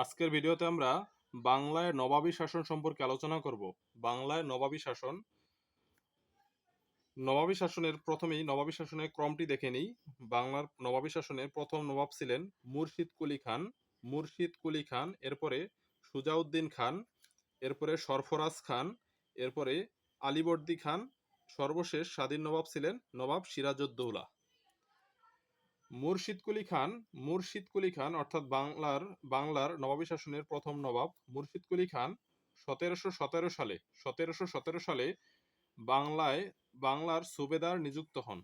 আজকের ভিডিওতে আমরা বাংলায় নবাবী শাসন সম্পর্কে আলোচনা করব। বাংলায় নবাবী শাসন, নবাবী শাসনের ক্রমটি দেখে নিই। বাংলার নবাবী শাসনের প্রথম নবাব ছিলেন মুর্শিদ কুলি খান। এরপরে সুজাউদ্দিন খান, এরপরে সরফরাজ খান, এরপরে আলীবর্দী খান, সর্বশেষ স্বাধীন নবাব ছিলেন নবাব সিরাজউদ্দৌলা। মুর্শিদ কুলি খান অর্থাৎ বাংলার নবাবী শাসনের প্রথম নবাব মুর্শিদ কুলি খান 1717 সালে বাংলার সুবেদার নিযুক্ত হন।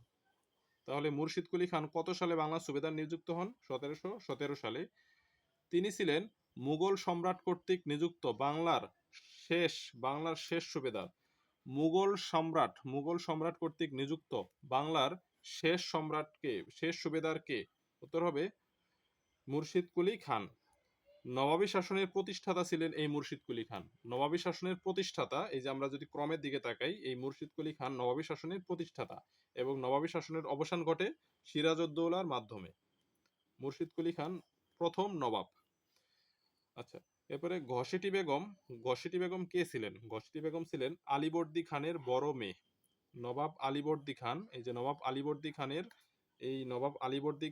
তাহলে মুর্শিদ কুলি খান কত সালে বাংলার সুবেদার নিযুক্ত হন? 1717 সালে। তিনি ছিলেন মুঘল সম্রাট কর্তৃক নিযুক্ত বাংলার শেষ সুবেদার। মুঘল সম্রাট কর্তৃক নিযুক্ত বাংলার শেষ সুবেদার কে? উত্তর হবে মুর্শিদ কুলি খান। নবাবী শাসনের প্রতিষ্ঠাতা ছিলেন এই মুর্শিদ কুলি খান। নবাবী শাসনের প্রতিষ্ঠাতা, এই যে আমরা যদি ক্রমের দিকে তাকাই, এই মুর্শিদ কুলি খান নবাবী শাসনের প্রতিষ্ঠাতা এবং নবাবী শাসনের অবসান ঘটে সিরাজউদ্দৌলার মাধ্যমে। মুর্শিদ কুলি খান প্রথম নবাব। আচ্ছা, এরপরে ঘসেটি বেগম কে ছিলেন? ঘসেটি বেগম ছিলেন আলীবর্দী খানের বড় মেয়ে। নবাব আলীবর্দী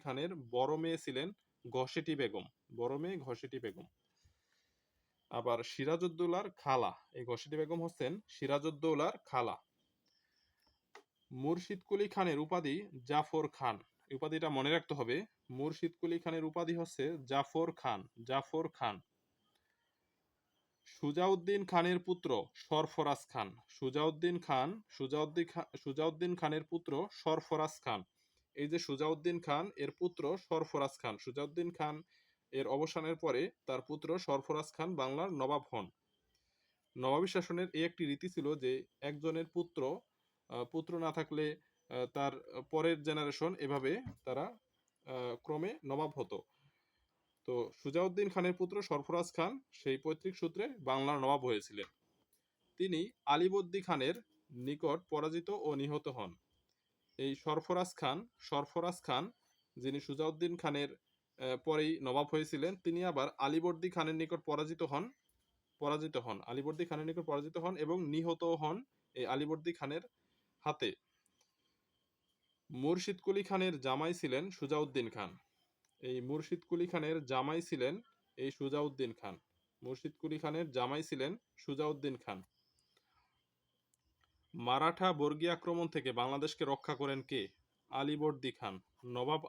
খানের বড় মেয়ে ছিলেন ঘসেটি বেগম। আবার সিরাজউদ্দৌলার খালা, এই ঘসেটি বেগম হচ্ছেন সিরাজউদ্দৌলার খালা। মুর্শিদ কুলি খানের উপাধি জাফর খান। এই উপাধিটা মনে রাখতে হবে। মুর্শিদ কুলি খানের উপাধি হচ্ছে জাফর খান। সুজাউদ্দিন খানের পুত্র সরফরাজ খান। সুজাউদ্দিন খানের পুত্র সরফরাজ খান। এই যে সুজাউদ্দিন খান এর পুত্র সরফরাজ খান, সুজাউদ্দিন খান এর অবসানের পরে তার পুত্র সরফরাজ খান বাংলার নবাব হন। নবাবী শাসনের এই একটি রীতি ছিল যে একজনের পুত্র না থাকলে তার পরের জেনারেশন, এভাবে তারা ক্রমে নবাব হতো। তো সুজাউদ্দিন খানের পুত্র সরফরাজ খান সেই পৈতৃক সূত্রে বাংলার নবাব হয়েছিলেন। তিনি আলীবর্দী খানের নিকট পরাজিত ও নিহত হন। এই সরফরাজ খান যিনি সুজাউদ্দিন খানের পরেই নবাব হয়েছিলেন, তিনি আবার আলীবর্দী খানের নিকট পরাজিত হন এবং নিহত হন এই আলীবর্দী খানের হাতে। মুর্শিদ কুলি খানের জামাই ছিলেন সুজাউদ্দিন খান। এই মুর্শিদ কুলি খানের জামাই ছিলেন সুজাউদ্দিন খান। মারাঠা বর্গী আক্রমণ থেকে বাংলাদেশকে রক্ষা করেন কে? আলীবর্দী খান। নবাব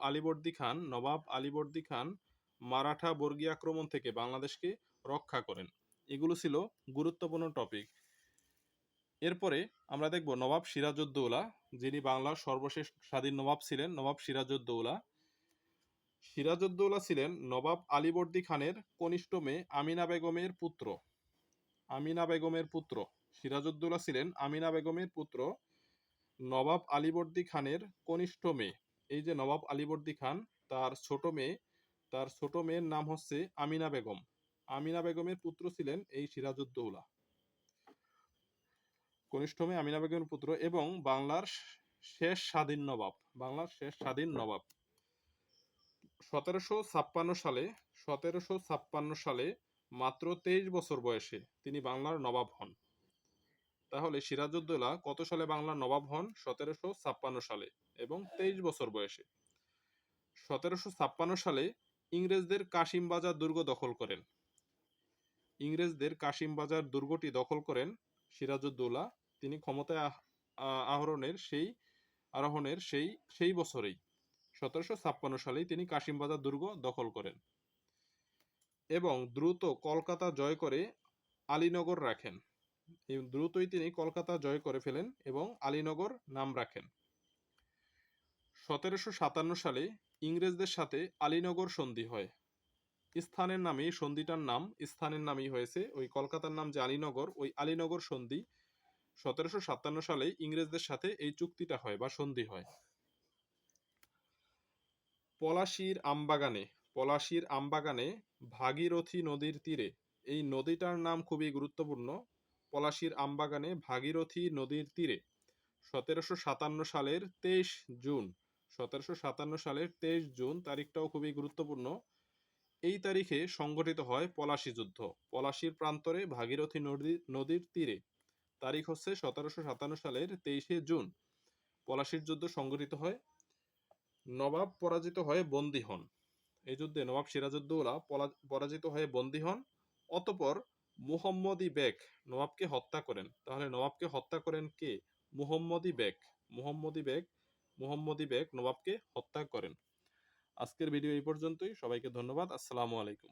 আলীবর্দী খান মারাঠা বর্গী আক্রমণ থেকে বাংলাদেশকে রক্ষা করেন। এগুলো ছিল গুরুত্বপূর্ণ টপিক। এরপরে আমরা দেখব নবাব সিরাজউদ্দৌলা, যিনি বাংলার সর্বশেষ স্বাধীন নবাব ছিলেন। নবাব সিরাজউদ্দৌলা ছিলেন নবাব আলীবর্দী খানের কনিষ্ঠ মেয়ে আমিনা বেগমের পুত্র। সিরাজউদ্দৌলা ছিলেন আমিনা বেগমের পুত্র, নবাব আলীবর্দী খানের কনিষ্ঠ মেয়ে। এই যে নবাব আলীবর্দী খান, তার ছোট মেয়ের নাম হচ্ছে আমিনা বেগমের পুত্র ছিলেন এই সিরাজউদ্দৌলা, কনিষ্ঠ মেয়ে আমিনা বেগমের পুত্র এবং বাংলার শেষ স্বাধীন নবাব। 1756 সালে মাত্র 23 বছর বয়সে তিনি বাংলার নবাব হন। তাহলে সিরাজউদ্দৌলা কত সালে বাংলার নবাব হন? 1756 সালে এবং 23 বছর বয়সে। 1756 সালে ইংরেজদের কাশিমবাজার দুর্গটি দখল করেন সিরাজউদ্দৌলা। তিনি ক্ষমতায় আরোহণের সেই বছরেই 1756 সালেই তিনি কাশিমবাজার দুর্গ দখল করেন এবং দ্রুত কলকাতা জয় করে আলীনগর রাখেন। দ্রুতই তিনি কলকাতা জয় করে ফেলেন এবং আলীনগর নাম রাখেন। 1757 সালে ইংরেজদের সাথে আলীনগর সন্ধি হয়। স্থানের নামই হয়েছে ওই কলকাতার নাম যে আলীনগর, ওই আলীনগর সন্ধি। 1757 সালে ইংরেজদের সাথে এই চুক্তিটা হয় বা সন্ধি হয়। পলাশীর আমবাগানে ভাগীরথী নদীর তীরে, এই নদীটার নাম খুবই গুরুত্বপূর্ণ। পলাশীর আমবাগানে ভাগীরথী নদীর তীরে 1757 সালের 23 জুন তারিখটাও খুবই গুরুত্বপূর্ণ। এই তারিখে সংঘটিত হয় পলাশী যুদ্ধ। পলাশীর প্রান্তরে ভাগীরথী নদীর তীরে। তারিখ হচ্ছে 1757 সালের 23শে জুন। পলাশীর যুদ্ধ সংঘটিত হয়। নবাব পরাজিত হয়ে বন্দী হন। এই যুদ্ধে নবাব সিরাজউদ্দৌলা পরাজিত হয়ে বন্দী হন। অতঃপর মুহাম্মদী বেগ নবাবকে হত্যা করেন। তাহলে নবাবকে হত্যা করেন কে? মুহাম্মদী বেগ। মুহাম্মদী বেগ মুহাম্মদী বেগ নবাবকে হত্যা করেন। আজকের ভিডিও এই পর্যন্তই। সবাইকে ধন্যবাদ। আসসালামু আলাইকুম।